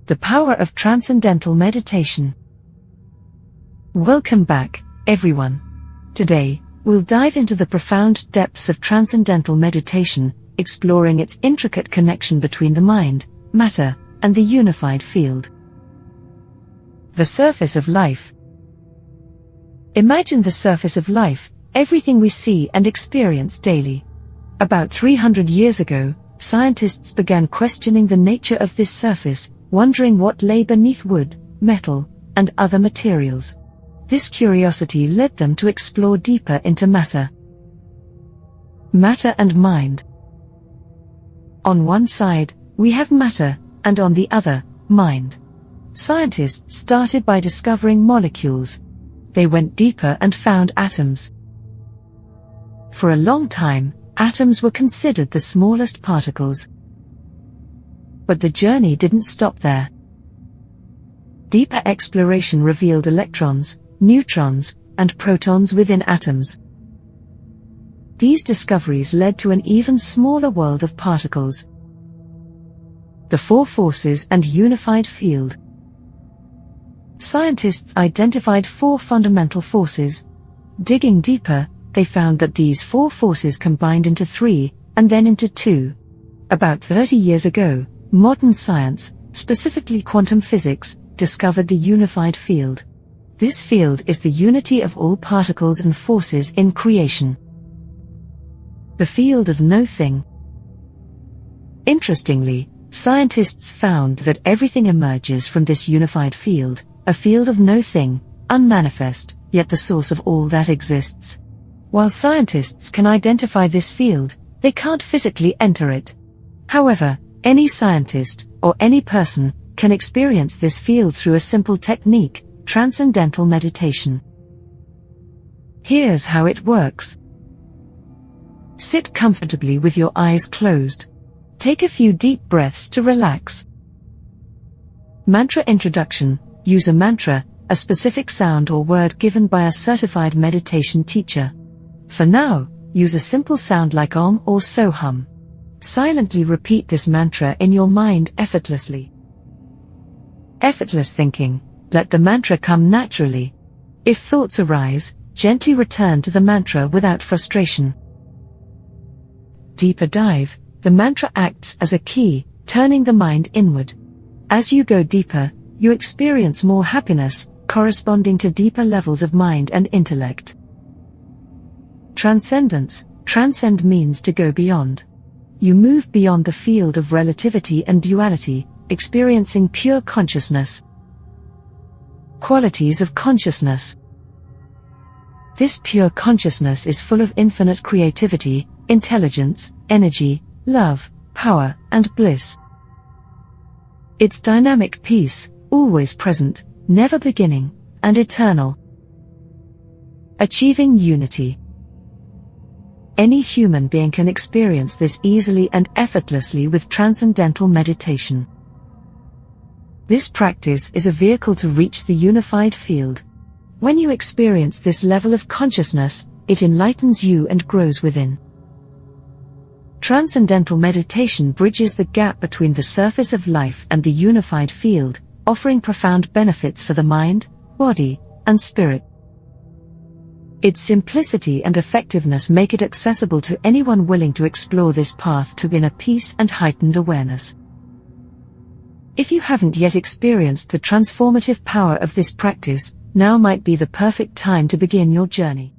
The power of Transcendental Meditation. Welcome back, everyone. Today, we'll dive into the profound depths of Transcendental Meditation, exploring its intricate connection between the mind, matter, and the unified field. The surface of life. Imagine the surface of life, everything we see and experience daily. About 300 years ago, scientists began questioning the nature of this surface, wondering what lay beneath wood, metal, and other materials. This curiosity led them to explore deeper into matter. Matter and mind. On one side, we have matter, and on the other, mind. Scientists started by discovering molecules. They went deeper and found atoms. For a long time, atoms were considered the smallest particles. But the journey didn't stop there. Deeper exploration revealed electrons, neutrons, and protons within atoms. These discoveries led to an even smaller world of particles. The four forces and unified field. Scientists identified four fundamental forces. Digging deeper, they found that these four forces combined into three, and then into two. About 30 years ago, modern science, specifically quantum physics, discovered the unified field. This field is the unity of all particles and forces in creation. The field of no thing. Interestingly, scientists found that everything emerges from this unified field, a field of no thing, unmanifest, yet the source of all that exists. While scientists can identify this field, they can't physically enter it. However, any scientist, or any person, can experience this field through a simple technique, Transcendental Meditation. Here's how it works. Sit comfortably with your eyes closed. Take a few deep breaths to relax. Mantra introduction. Use a mantra, a specific sound or word given by a certified meditation teacher. For now, use a simple sound like Om or So hum. Silently repeat this mantra in your mind effortlessly. Effortless thinking. Let the mantra come naturally. If thoughts arise, gently return to the mantra without frustration. Deeper dive. The mantra acts as a key, turning the mind inward. As you go deeper, you experience more happiness, corresponding to deeper levels of mind and intellect. Transcendence. Transcend means to go beyond. You move beyond the field of relativity and duality, experiencing pure consciousness. Qualities of consciousness. This pure consciousness is full of infinite creativity, intelligence, energy, love, power, and bliss. It's dynamic peace, always present, never beginning, and eternal. Achieving unity. Any human being can experience this easily and effortlessly with Transcendental Meditation. This practice is a vehicle to reach the unified field. When you experience this level of consciousness, it enlightens you and grows within. Transcendental Meditation bridges the gap between the surface of life and the unified field, offering profound benefits for the mind, body, and spirit. Its simplicity and effectiveness make it accessible to anyone willing to explore this path to inner peace and heightened awareness. If you haven't yet experienced the transformative power of this practice, now might be the perfect time to begin your journey.